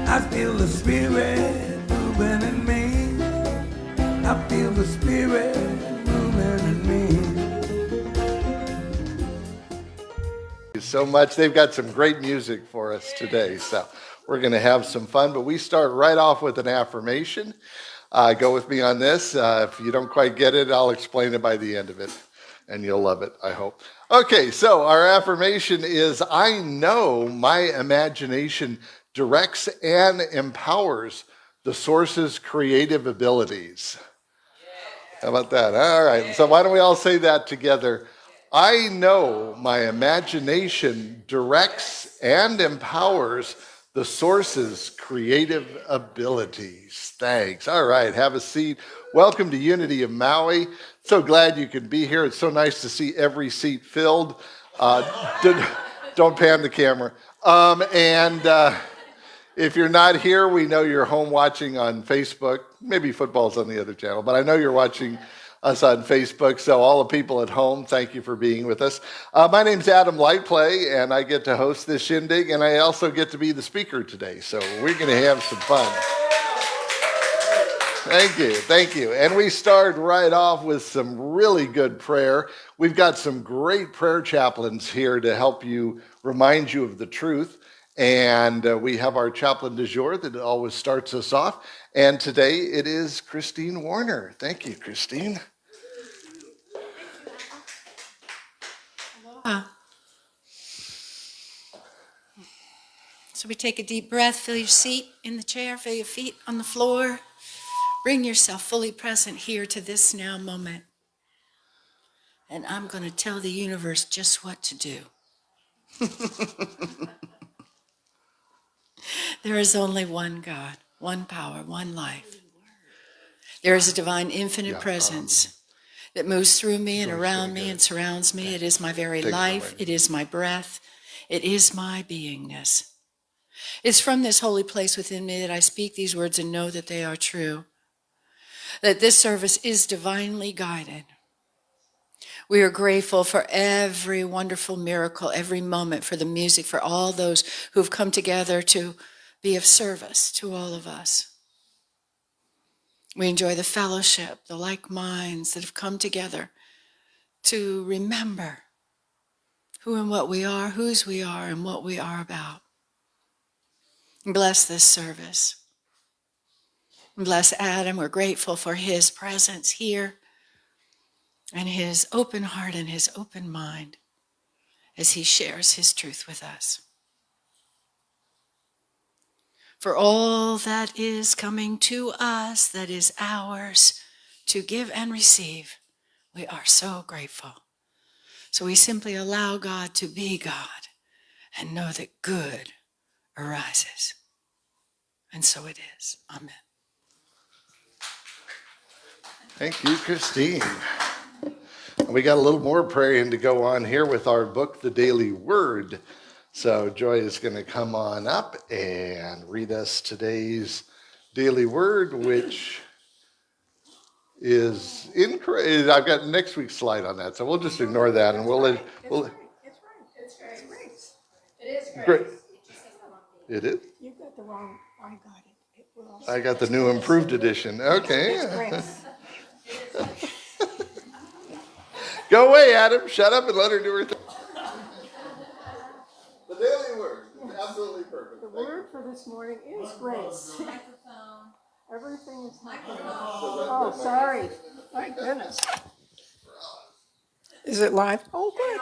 I feel the Spirit moving in me. I feel the Spirit moving in me. Thank you so much. They've got some great music for us today, so we're going to have some fun. But we start right off with an affirmation. Go with me on this. If you don't quite get it, I'll explain it by the end of it, and you'll love it, I hope. Okay, so our affirmation is, I know my imagination directs and empowers the source's creative abilities. How about that? All right, so why don't we all say that together? I know my imagination directs and empowers the source's creative abilities. Thanks. All right, have a seat. Welcome to Unity of Maui. So glad you could be here. It's so nice to see every seat filled. Don't pan the camera. If you're not here, we know you're home watching on Facebook. Maybe football's on the other channel, but I know you're watching us on Facebook. So all the people at home, thank you for being with us. My name's Adam Lightplay, and I get to host this shindig, and I also get to be the speaker today. So we're going to have some fun. Thank you. And we start right off with some really good prayer. We've got some great prayer chaplains here to help you, remind you of the truth. And we have our chaplain du jour that always starts us off. And today it is Christine Warner. Thank you, Christine. Aloha. So we take a deep breath, fill your seat in the chair, feel your feet on the floor. Bring yourself fully present here to this now moment. And I'm going to tell the universe just what to do. There is only one God, one power, one life. There is a divine infinite presence that moves through me and around me and surrounds me. It is my very life. It is my breath. It is my beingness. It's from this holy place within me that I speak these words and know that they are true. That this service is divinely guided. We are grateful for every wonderful miracle, every moment, for the music, for all those who have come together to be of service to all of us. We enjoy the fellowship, the like minds that have come together to remember who and what we are, whose we are, and what we are about. Bless this service. Bless Adam. We're grateful for his presence here and his open heart and his open mind as he shares his truth with us. For all that is coming to us, that is ours to give and receive, we are so grateful. So we simply allow God to be God and know that good arises. And so it is. Amen. Thank you, Christine. We got a little more praying to go on here with our book, The Daily Word. So Joy is going to come on up and read us today's daily word, which is incorrect. I've got next week's slide on that, so we'll just ignore that, and we'll. It's grace. It is grace. Great. It is? You got the wrong, I got it. I got the new improved edition. Okay. It's grace. Go away, Adam. Shut up and let her do her thing. The daily word. Absolutely perfect. The word for this morning is grace. Everything is happening. Oh, sorry. My goodness. Is it live? Oh, good.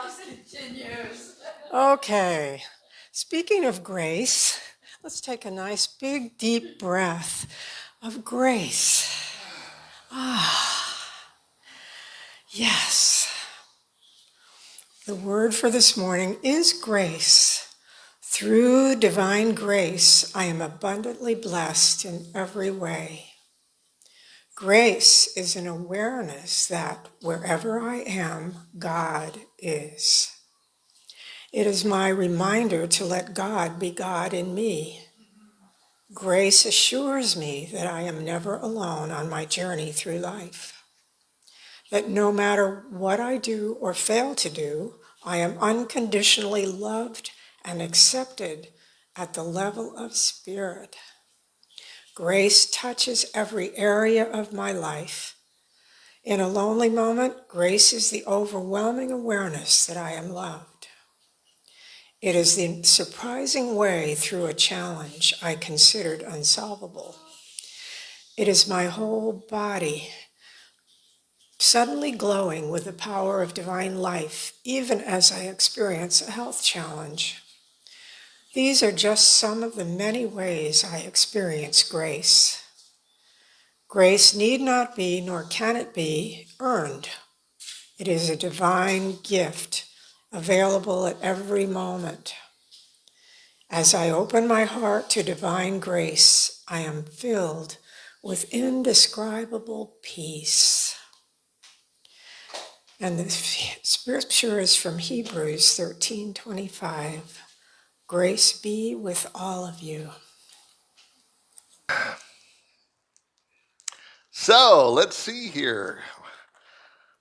Okay. Speaking of grace, let's take a nice big deep breath of grace. Yes. The word for this morning is grace. Through divine grace, I am abundantly blessed in every way. Grace is an awareness that wherever I am, God is. It is my reminder to let God be God in me. Grace assures me that I am never alone on my journey through life. That no matter what I do or fail to do, I am unconditionally loved and accepted at the level of spirit. Grace touches every area of my life. In a lonely moment, grace is the overwhelming awareness that I am loved. It is the surprising way through a challenge I considered unsolvable. It is my whole body suddenly glowing with the power of divine life, even as I experience a health challenge. These are just some of the many ways I experience grace. Grace need not be, nor can it be, earned. It is a divine gift available at every moment. As I open my heart to divine grace, I am filled with indescribable peace. And the scripture is from Hebrews 13:25. Grace be with all of you. So let's see here.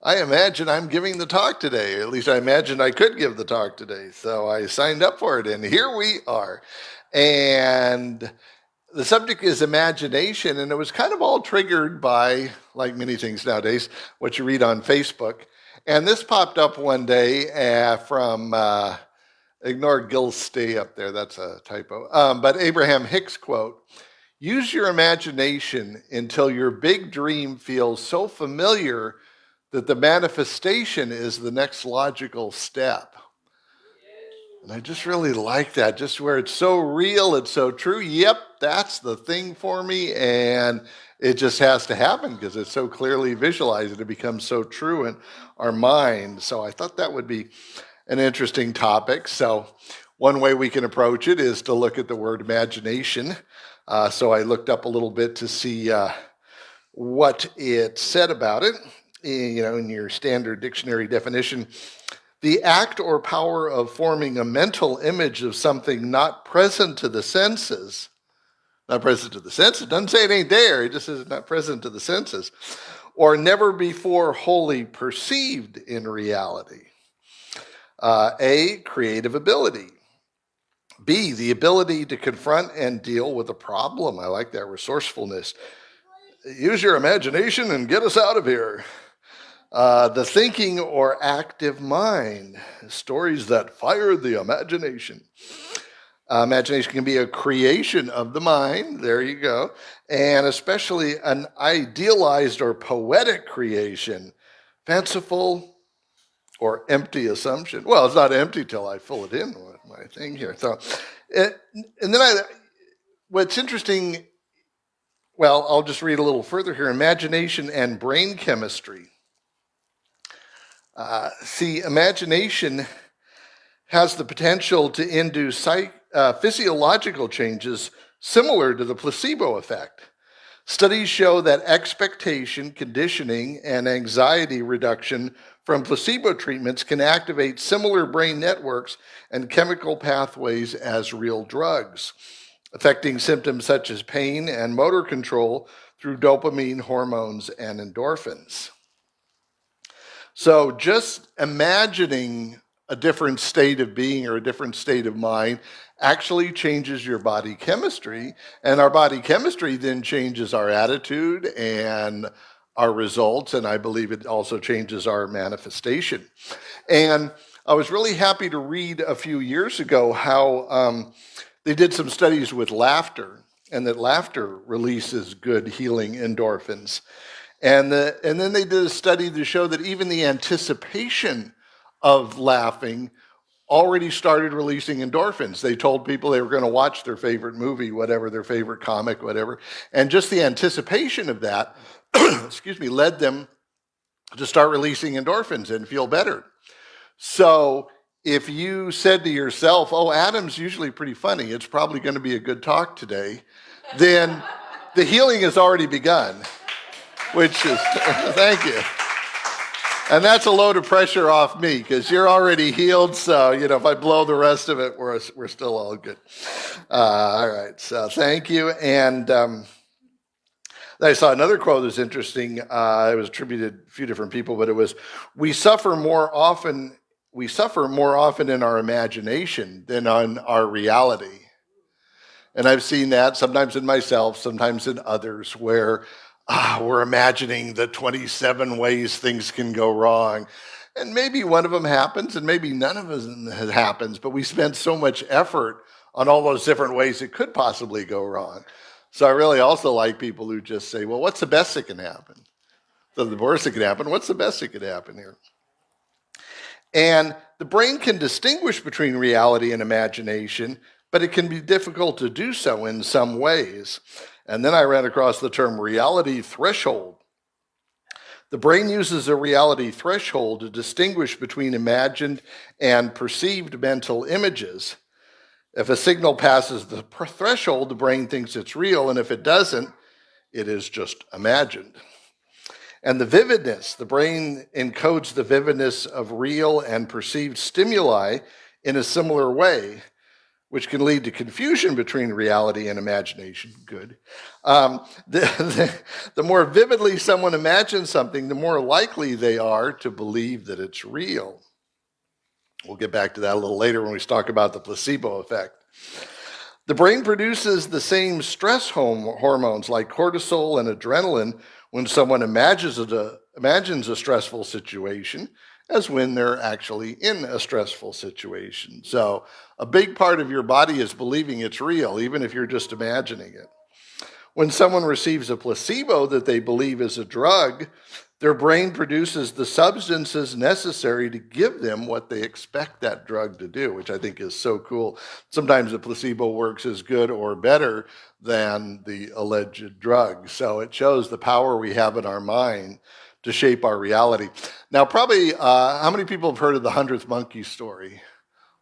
I imagine I'm giving the talk today. At least I imagined I could give the talk today. So I signed up for it, and here we are. And the subject is imagination, and it was kind of all triggered by, like many things nowadays, what you read on Facebook. And this popped up one day from, ignore Gil Stay up there, that's a typo, but Abraham Hicks quote, "Use your imagination until your big dream feels so familiar that the manifestation is the next logical step." And I just really like that, just where it's so real, it's so true. Yep, that's the thing for me, and it just has to happen because it's so clearly visualized and it becomes so true in our mind. So I thought that would be an interesting topic. So one way we can approach it is to look at the word imagination. So I looked up a little bit to see what it said about it. In your standard dictionary definition, the act or power of forming a mental image of something not present to the senses. Not present to the senses. It doesn't say it ain't there. It just says it's not present to the senses. Or never before wholly perceived in reality. A, creative ability. B, the ability to confront and deal with a problem. I like that, resourcefulness. Use your imagination and get us out of here. The thinking or active mind, stories that fire the imagination. Imagination can be a creation of the mind, there you go, and especially an idealized or poetic creation, fanciful or empty assumption. Well, it's not empty till I fill it in with my thing here. So, and then what's interesting, well, I'll just read a little further here, imagination and brain chemistry. Imagination has the potential to induce physiological changes similar to the placebo effect. Studies show that expectation, conditioning, and anxiety reduction from placebo treatments can activate similar brain networks and chemical pathways as real drugs, affecting symptoms such as pain and motor control through dopamine, hormones, and endorphins. So just imagining a different state of being or a different state of mind actually changes your body chemistry, and our body chemistry then changes our attitude and our results, and I believe it also changes our manifestation. And I was really happy to read a few years ago how they did some studies with laughter, and that laughter releases good healing endorphins. And then they did a study to show that even the anticipation of laughing already started releasing endorphins. They told people they were going to watch their favorite movie, whatever, their favorite comic, whatever. And just the anticipation of that, led them to start releasing endorphins and feel better. So if you said to yourself, oh, Adam's usually pretty funny, it's probably going to be a good talk today, then the healing has already begun. Which is, thank you. And that's a load of pressure off me because you're already healed. So, if I blow the rest of it, we're still all good. All right. So thank you. And I saw another quote that was interesting. It was attributed to a few different people, but it was, we suffer more often in our imagination than on our reality. And I've seen that sometimes in myself, sometimes in others, where we're imagining the 27 ways things can go wrong. And maybe one of them happens, and maybe none of them happens, but we spend so much effort on all those different ways it could possibly go wrong. So I really also like people who just say, well, what's the best that can happen? So the worst that could happen, what's the best that could happen here? And the brain can distinguish between reality and imagination, but it can be difficult to do so in some ways. And then I ran across the term reality threshold. The brain uses a reality threshold to distinguish between imagined and perceived mental images. If a signal passes the threshold, the brain thinks it's real, and if it doesn't, it is just imagined. And the vividness, the brain encodes the vividness of real and perceived stimuli in a similar way, which can lead to confusion between reality and imagination. Good. The more vividly someone imagines something, the more likely they are to believe that it's real. We'll get back to that a little later when we talk about the placebo effect. The brain produces the same stress hormones like cortisol and adrenaline when someone imagines a stressful situation as when they're actually in a stressful situation. So a big part of your body is believing it's real, even if you're just imagining it. When someone receives a placebo that they believe is a drug, their brain produces the substances necessary to give them what they expect that drug to do, which I think is so cool. Sometimes the placebo works as good or better than the alleged drug. So it shows the power we have in our mind to shape our reality. Now, probably, how many people have heard of the 100th monkey story?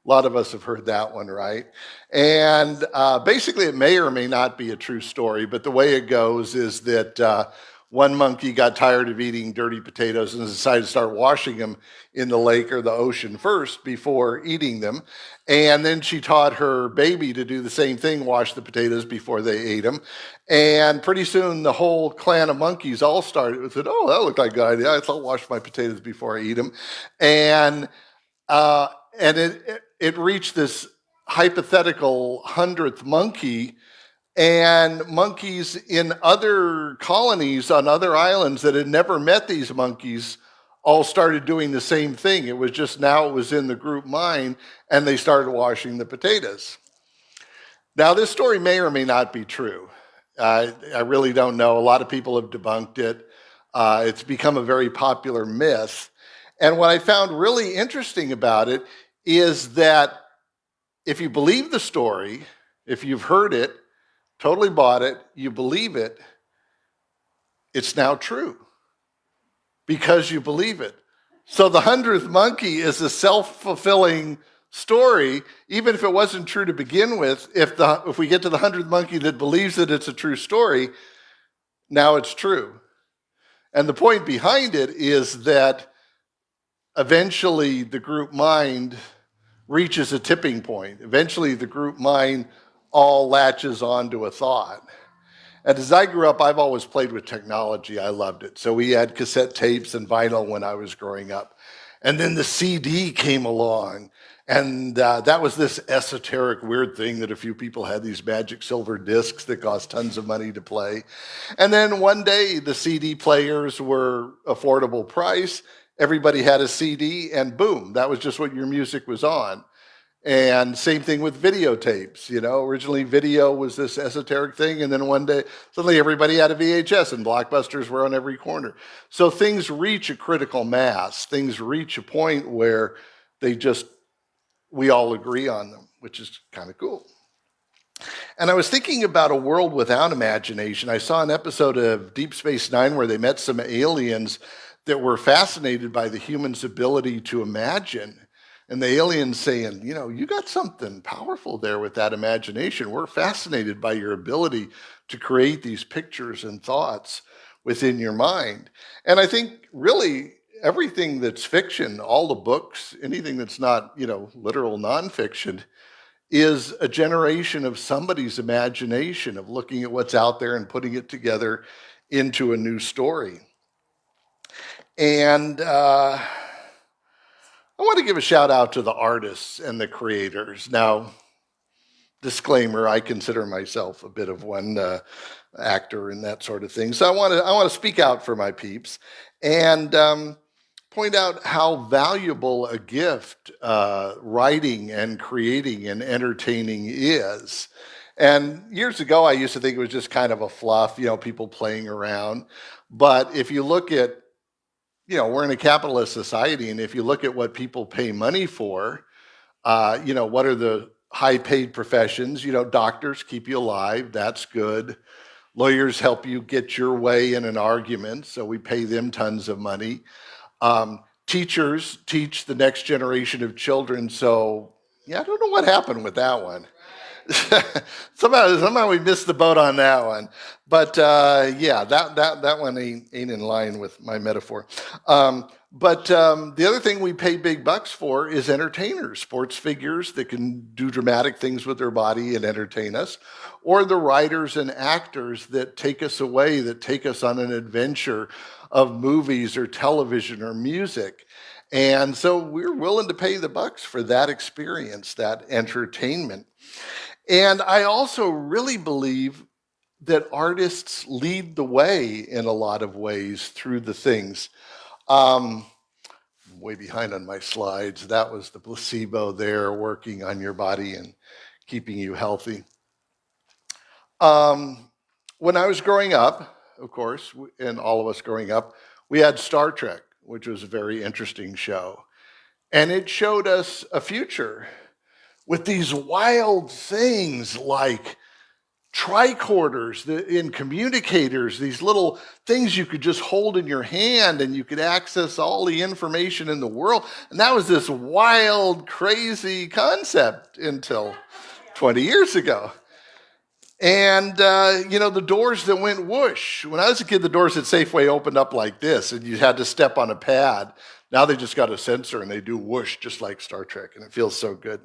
A lot of us have heard that one, right? And basically, it may or may not be a true story, but the way it goes is that one monkey got tired of eating dirty potatoes and decided to start washing them in the lake or the ocean first before eating them. And then she taught her baby to do the same thing, wash the potatoes before they ate them. And pretty soon, the whole clan of monkeys all started with it. Oh, that looked like a good idea. I'll wash my potatoes before I eat them. And it reached this hypothetical 100th monkey, and monkeys in other colonies on other islands that had never met these monkeys all started doing the same thing. It was just now it was in the group mind, and they started washing the potatoes. Now, this story may or may not be true. I really don't know. A lot of people have debunked it. It's become a very popular myth. And what I found really interesting about it is that if you believe the story, if you've heard it, totally bought it, you believe it, it's now true because you believe it. So the 100th monkey is a self-fulfilling story, even if it wasn't true to begin with. If we get to the 100th monkey that believes that it's a true story, now it's true. And the point behind it is that eventually the group mind reaches a tipping point. Eventually the group mind all latches onto a thought. And as I grew up, I've always played with technology. I loved it. So we had cassette tapes and vinyl when I was growing up. And then the CD came along. And that was this esoteric, weird thing that a few people had these magic silver discs that cost tons of money to play. And then one day, the CD players were affordable price. Everybody had a CD, and boom, that was just what your music was on. And same thing with videotapes. You know, originally video was this esoteric thing, and then one day, suddenly everybody had a VHS, and blockbusters were on every corner. So things reach a critical mass. Things reach a point where we all agree on them, which is kind of cool. And I was thinking about a world without imagination. I saw an episode of Deep Space Nine where they met some aliens that were fascinated by the human's ability to imagine. And the aliens saying, you know, you got something powerful there with that imagination. We're fascinated by your ability to create these pictures and thoughts within your mind. And I think really everything that's fiction, all the books, anything that's not, you know, literal nonfiction, is a generation of somebody's imagination of looking at what's out there and putting it together into a new story. And I want to give a shout out to the artists and the creators. Now, disclaimer, I consider myself a bit of one actor and that sort of thing. So I want to speak out for my peeps and point out how valuable a gift writing and creating and entertaining is. And years ago, I used to think it was just kind of a fluff, people playing around. But if you look at, we're in a capitalist society, and if you look at what people pay money for, what are the high paid professions? Doctors keep you alive. That's good. Lawyers help you get your way in an argument, so we pay them tons of money. Teachers teach the next generation of children, so I don't know what happened with that one. somehow we missed the boat on that one, but that one ain't in line with my metaphor. But the other thing we pay big bucks for is entertainers, sports figures that can do dramatic things with their body and entertain us, or the writers and actors that take us away, that take us on an adventure of movies or television or music. And so we're willing to pay the bucks for that experience, that entertainment. And I also really believe that artists lead the way in a lot of ways through the things. I'm way behind on my slides. That was the placebo there working on your body and keeping you healthy. When I was growing up, of course, and all of us growing up, we had Star Trek, which was a very interesting show. And it showed us a future with these wild things like tricorders in communicators, these little things you could just hold in your hand and you could access all the information in the world. And that was this wild, crazy concept until 20 years ago. And, the doors that went whoosh. When I was a kid, the doors at Safeway opened up like this, and you had to step on a pad. Now they just got a sensor, and they do whoosh, just like Star Trek, and it feels so good.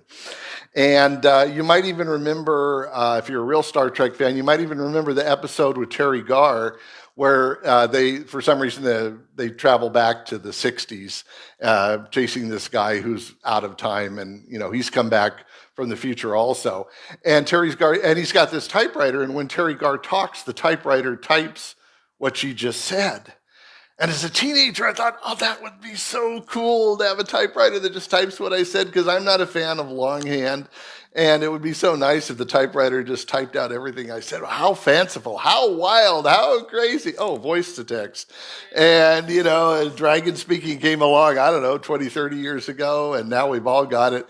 And you might even remember, if you're a real Star Trek fan, you might even remember the episode with Terry Garr, where for some reason, they travel back to the 60s, chasing this guy who's out of time, and, he's come back from the future also. And he's got this typewriter, and when Terry Garr talks, the typewriter types what she just said. And as a teenager, I thought, that would be so cool to have a typewriter that just types what I said, because I'm not a fan of longhand. And it would be so nice if the typewriter just typed out everything I said. How fanciful, how wild, how crazy. Oh, voice to text. And, Dragon Speaking came along, 20, 30 years ago, and now we've all got it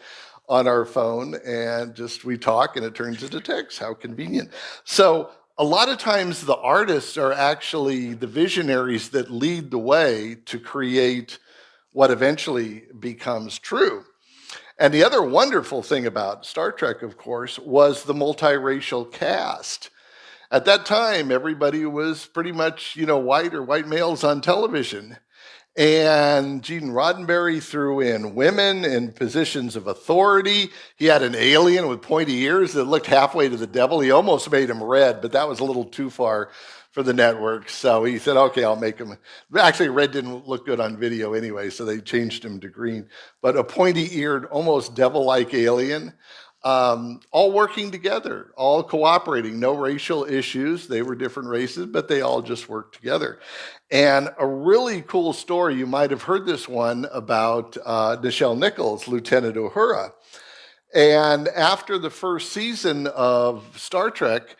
on our phone, and just we talk and it turns into text. How convenient. So a lot of times the artists are actually the visionaries that lead the way to create what eventually becomes true. And the other wonderful thing about Star Trek, of course, was the multiracial cast. At that time, everybody was pretty much, white males on television. And Gene Roddenberry threw in women in positions of authority. He had an alien with pointy ears that looked halfway to the devil. He almost made him red, but that was a little too far for the network. So he said, okay, I'll make him. Actually, red didn't look good on video anyway, so they changed him to green. But a pointy-eared, almost devil-like alien, all working together, all cooperating, no racial issues. They were different races, but they all just worked together. And a really cool story, you might have heard this one about Nichelle Nichols, Lieutenant Uhura. And after the first season of Star Trek,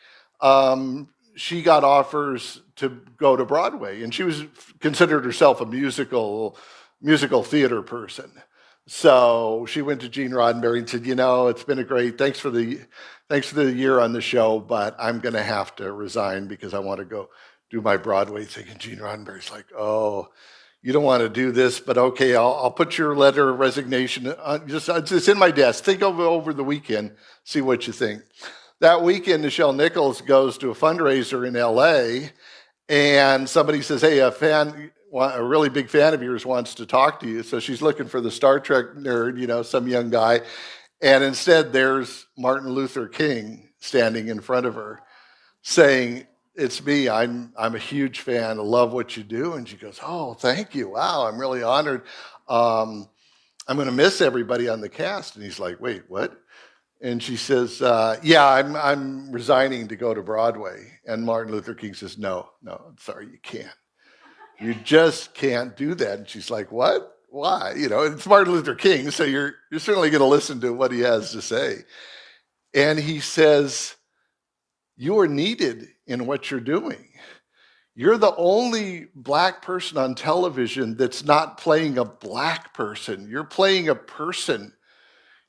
she got offers to go to Broadway, and she was considered herself a musical theater person. So she went to Gene Roddenberry and said, it's been thanks for the year on the show, but I'm going to have to resign because I want to go do my Broadway thing. And Gene Roddenberry's like, oh, you don't want to do this, but okay, I'll put your letter of resignation. It's in my desk. Think over the weekend, see what you think. That weekend, Nichelle Nichols goes to a fundraiser in LA, and somebody says, hey, a really big fan of yours wants to talk to you. So she's looking for the Star Trek nerd, some young guy. And instead, there's Martin Luther King standing in front of her saying, it's me. I'm a huge fan. I love what you do. And she goes, oh, thank you. Wow, I'm really honored. I'm going to miss everybody on the cast. And he's like, wait, what? And she says, yeah, I'm resigning to go to Broadway. And Martin Luther King says, no, I'm sorry, you can't. You just can't do that. And she's like, what? Why? It's Martin Luther King, so you're certainly going to listen to what he has to say. And he says, you are needed in what you're doing. You're the only black person on television that's not playing a black person. You're playing a person.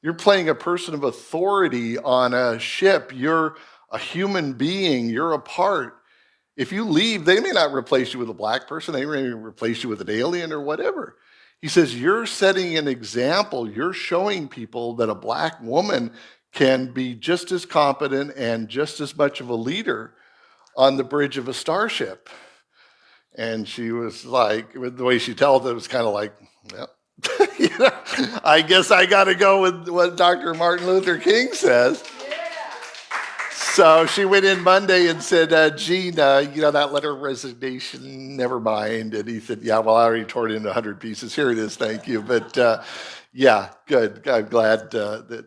You're playing a person of authority on a ship. You're a human being. You're a part. If you leave, they may not replace you with a black person. They may replace you with an alien or whatever. He says, you're setting an example. You're showing people that a black woman can be just as competent and just as much of a leader on the bridge of a starship. And she was like, with the way she tells it was kind of like, well, I guess I got to go with what Dr. Martin Luther King says. So she went in Monday and said, Gene, that letter of resignation, never mind. And he said, yeah, well, I already tore it into 100 pieces. Here it is, thank you. But yeah, good. I'm glad that,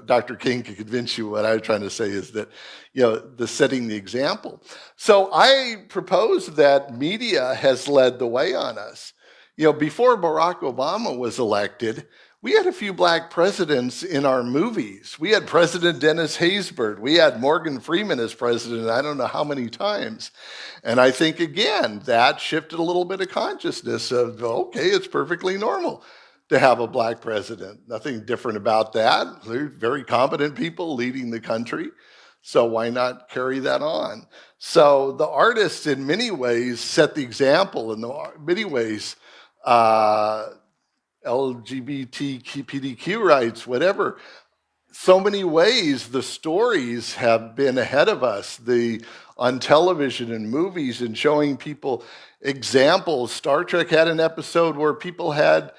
Dr. King could convince you. What I was trying to say is that, the setting the example. So I propose that media has led the way on us. Before Barack Obama was elected, we had a few black presidents in our movies. We had President Dennis Haysbert. We had Morgan Freeman as president, I don't know how many times. And I think, again, that shifted a little bit of consciousness of, okay, it's perfectly normal to have a black president. Nothing different about that. They're very competent people leading the country. So why not carry that on? So the artists, in many ways, set the example. In many ways, LGBTQ rights, whatever. So many ways the stories have been ahead of us, on television and movies, and showing people examples. Star Trek had an episode where people had,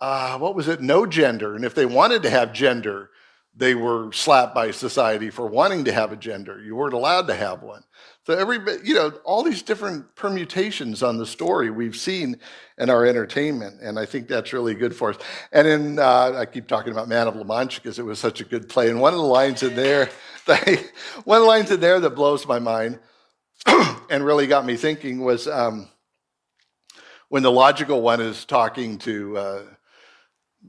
no gender. And if they wanted to have gender, they were slapped by society for wanting to have a gender. You weren't allowed to have one. So all these different permutations on the story we've seen in our entertainment, and I think that's really good for us. And then I keep talking about Man of La Mancha because it was such a good play. And one of the lines in there, that blows my mind and really got me thinking was when the logical one is talking to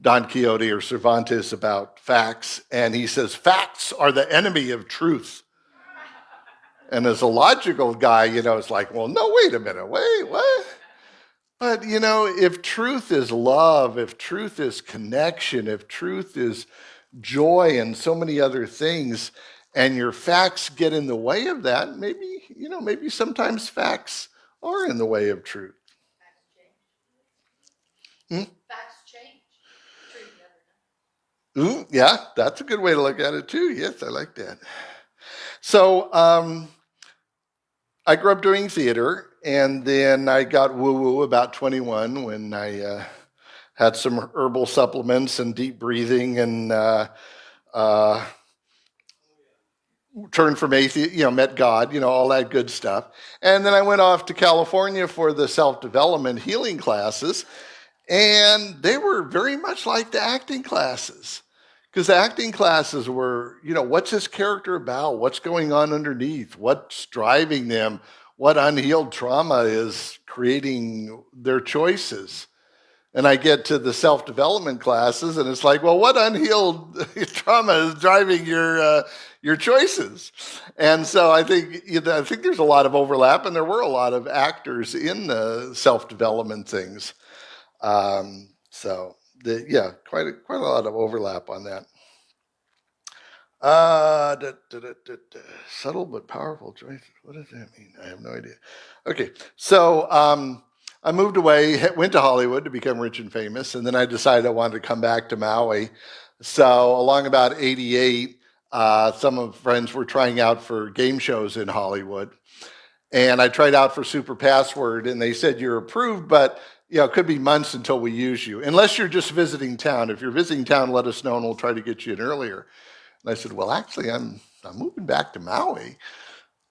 Don Quixote or Cervantes about facts, and he says, facts are the enemy of truth. And as a logical guy, it's like, well, no, wait a minute, wait, what? But, if truth is love, if truth is connection, if truth is joy and so many other things, and your facts get in the way of that, maybe sometimes facts are in the way of truth. Facts change. True, the other night. Yeah, that's a good way to look at it too. Yes, I like that. So I grew up doing theater, and then I got woo-woo about 21 when I had some herbal supplements and deep breathing and turned from atheist, met God, all that good stuff. And then I went off to California for the self-development healing classes, and they were very much like the acting classes. Because the acting classes were, what's this character about? What's going on underneath? What's driving them? What unhealed trauma is creating their choices? And I get to the self-development classes, and it's like, well, what unhealed trauma is driving your choices? And so I think there's a lot of overlap, and there were a lot of actors in the self-development things. Quite a lot of overlap on that. Subtle but powerful choices. What does that mean? I have no idea. Okay, so I moved away, went to Hollywood to become rich and famous, and then I decided I wanted to come back to Maui. So along about 88, some of friends were trying out for game shows in Hollywood. And I tried out for Super Password, and they said, you're approved, but it could be months until we use you, unless you're just visiting town. If you're visiting town, let us know, and we'll try to get you in earlier. And I said, well, actually, I'm moving back to Maui.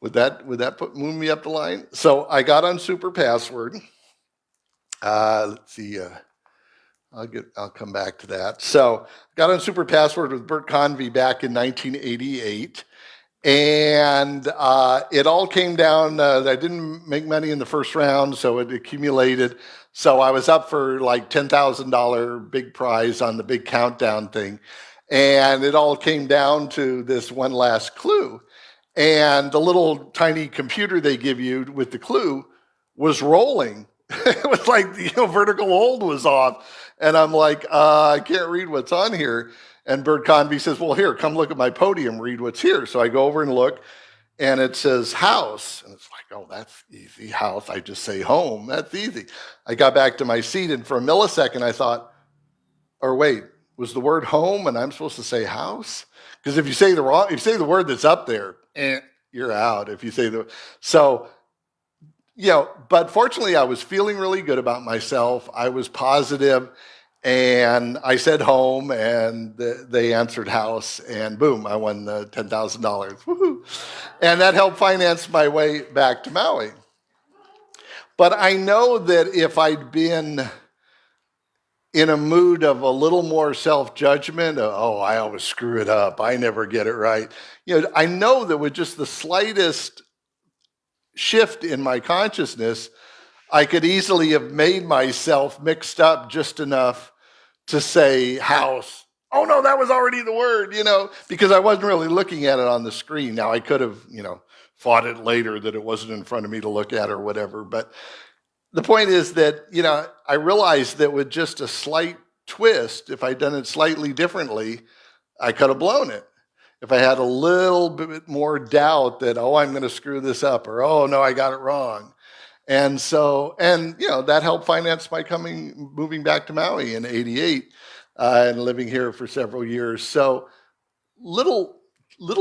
Would that move me up the line? So I got on Super Password. Let's see. I'll come back to that. So got on Super Password with Bert Convey back in 1988. And it all came down. I didn't make money in the first round, so it accumulated. So I was up for like $10,000 big prize on the big countdown thing. And it all came down to this one last clue. And the little tiny computer they give you with the clue was rolling. It was like, vertical hold was off. And I'm like, I can't read what's on here. And Bert Convey says, well, here, come look at my podium, read what's here. So I go over and look, and it says house. And it's like, oh, that's easy. House, I just say home. That's easy. I got back to my seat, and for a millisecond, I thought, or wait, was the word home and I'm supposed to say house? Because if you say the word that's up there, you're out. If you say but fortunately I was feeling really good about myself. I was positive, and I said home, and they answered house, and boom, I won the $10,000. Woohoo! And that helped finance my way back to Maui. But I know that if I'd been in a mood of a little more self-judgment, oh, I always screw it up, I never get it right. I know that with just the slightest shift in my consciousness, I could easily have made myself mixed up just enough to say house. Oh no, that was already the word, because I wasn't really looking at it on the screen. Now I could have, fought it later that it wasn't in front of me to look at or whatever, but the point is that, I realized that with just a slight twist, if I'd done it slightly differently, I could have blown it. If I had a little bit more doubt that, oh, I'm going to screw this up, or, oh, no, I got it wrong. And so, that helped finance my moving back to Maui in 88 and living here for several years. So little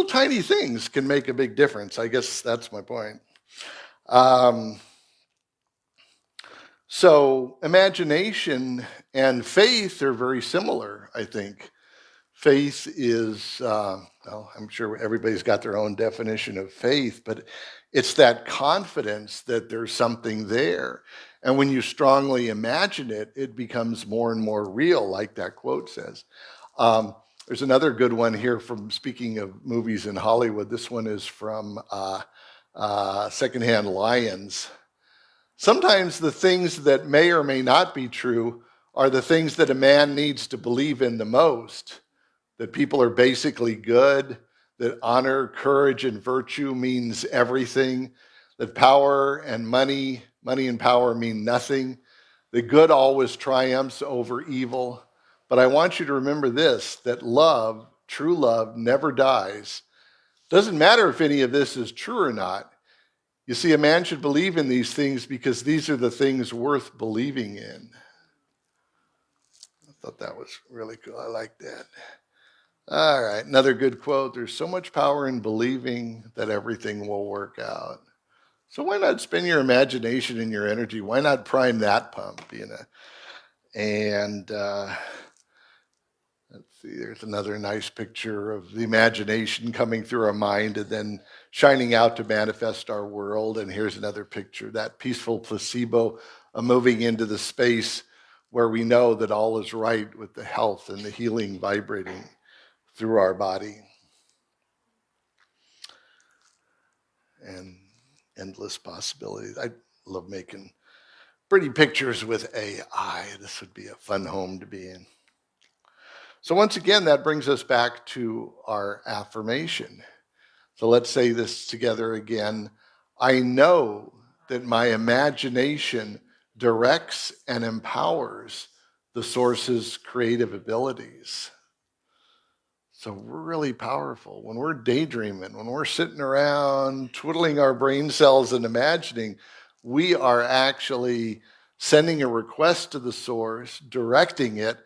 tiny things can make a big difference. I guess that's my point. So imagination and faith are very similar, I think. Faith is, I'm sure everybody's got their own definition of faith, but it's that confidence that there's something there. And when you strongly imagine it, it becomes more and more real, like that quote says. There's another good one here from, speaking of movies in Hollywood. This one is from Secondhand Lions. Sometimes the things that may or may not be true are the things that a man needs to believe in the most. That people are basically good, that honor, courage, and virtue means everything, that power and money and power mean nothing, that good always triumphs over evil. But I want you to remember this, that love, true love, never dies. Doesn't matter if any of this is true or not. You see, a man should believe in these things because these are the things worth believing in. I thought that was really cool. I like that. All right, another good quote. There's so much power in believing that everything will work out. So why not spend your imagination and your energy? Why not prime that pump, And let's see, there's another nice picture of the imagination coming through our mind and then shining out to manifest our world. And here's another picture, that peaceful placebo moving into the space where we know that all is right with the health and the healing vibrating through our body. And endless possibilities. I love making pretty pictures with AI. This would be a fun home to be in. So once again, that brings us back to our affirmation. So let's say this together again. I know that my imagination directs and empowers the source's creative abilities. So we're really powerful. When we're daydreaming, when we're sitting around twiddling our brain cells and imagining, we are actually sending a request to the source, directing it,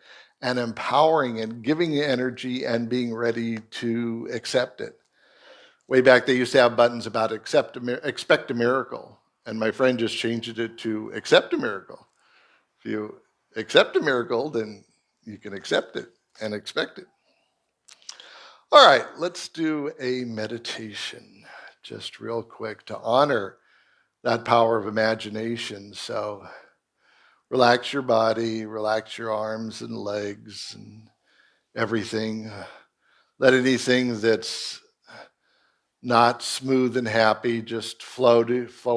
and empowering it, giving it energy, and being ready to accept it. Way back, they used to have buttons about expect a miracle, and my friend just changed it to accept a miracle. If you accept a miracle, then you can accept it and expect it. All right, let's do a meditation just real quick to honor that power of imagination. So Relax your body, relax your arms and legs and everything. Let anything that's not smooth and happy just flow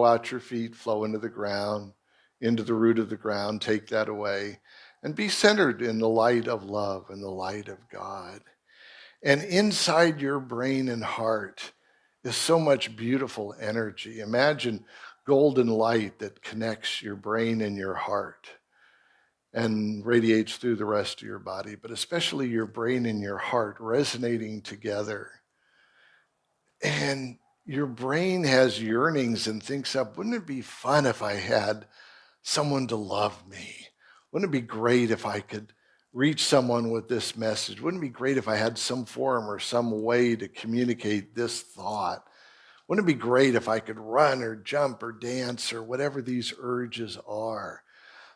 out your feet, flow into the ground, into the root of the ground. Take that away and be centered in the light of love and the light of God. And inside your brain and heart is so much beautiful energy. Imagine golden light that connects your brain and your heart and radiates through the rest of your body, but especially your brain and your heart resonating together. And your brain has yearnings and thinks up, wouldn't it be fun if I had someone to love me? Wouldn't it be great if I could reach someone with this message? Wouldn't it be great if I had some form or some way to communicate this thought? Wouldn't it be great if I could run or jump or dance or whatever these urges are?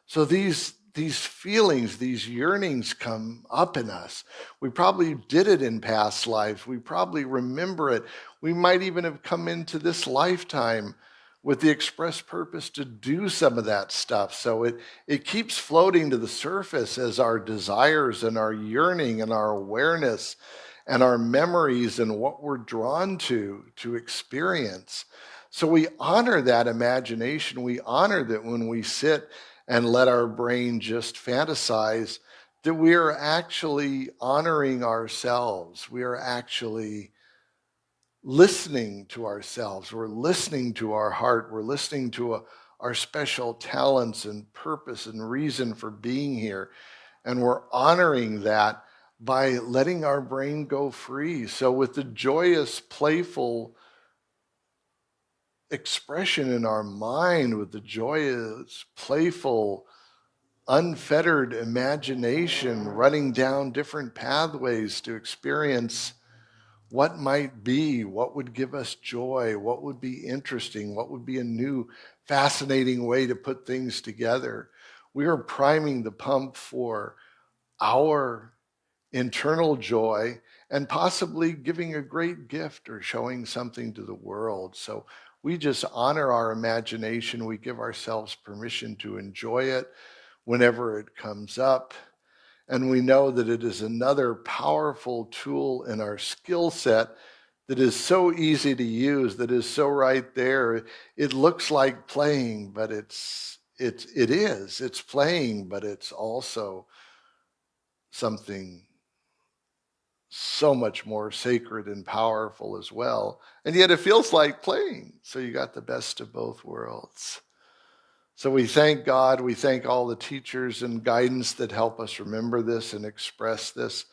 So these feelings, these yearnings come up in us. We probably did it in past lives. We probably remember it. We might even have come into this lifetime with the express purpose to do some of that stuff. So it keeps floating to the surface as our desires and our yearning and our awareness and our memories and what we're drawn to experience. So we honor that imagination. We honor that when we sit and let our brain just fantasize, that we are actually honoring ourselves. We are actually listening to ourselves. We're listening to our heart. We're listening to our special talents and purpose and reason for being here. And we're honoring that by letting our brain go free. So with the joyous, playful expression in our mind, with the joyous, playful, unfettered imagination running down different pathways to experience what might be, what would give us joy, what would be interesting, what would be a new, fascinating way to put things together. We are priming the pump for our internal joy and possibly giving a great gift or showing something to the world. So we just honor our imagination. We give ourselves permission to enjoy it whenever it comes up. And we know that it is another powerful tool in our skill set that is so easy to use, that is so right there. It looks like playing, but it is. It's playing, but it's also something so much more sacred and powerful as well. And yet it feels like playing. So you got the best of both worlds. So we thank God, we thank all the teachers and guidance that help us remember this and express this.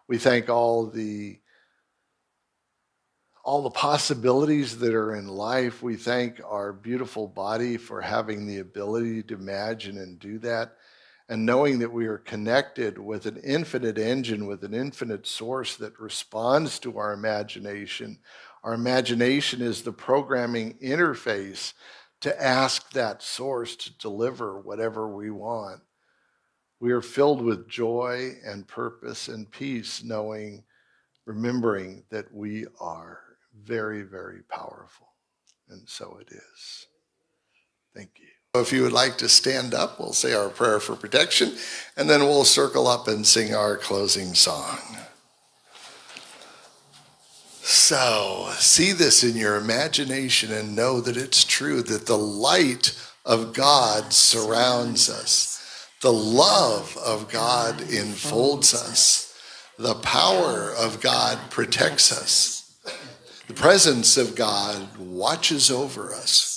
We thank all the possibilities that are in life. We thank our beautiful body for having the ability to imagine and do that. And knowing that we are connected with an infinite engine, with an infinite source that responds to our imagination. Our imagination is the programming interface to ask that source to deliver whatever we want. We are filled with joy and purpose and peace, remembering that we are very, very powerful. And so it is. Thank you. If you would like to stand up, we'll say our prayer for protection, and then we'll circle up and sing our closing song. So, see this in your imagination and know that it's true, that the light of God surrounds us. The love of God enfolds us. The power of God protects us. The presence of God watches over us.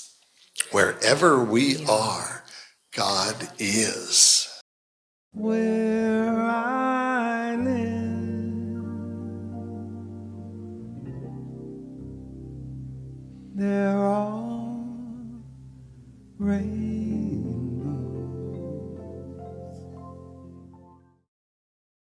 Wherever we are, God is. Where I live, they're all raised.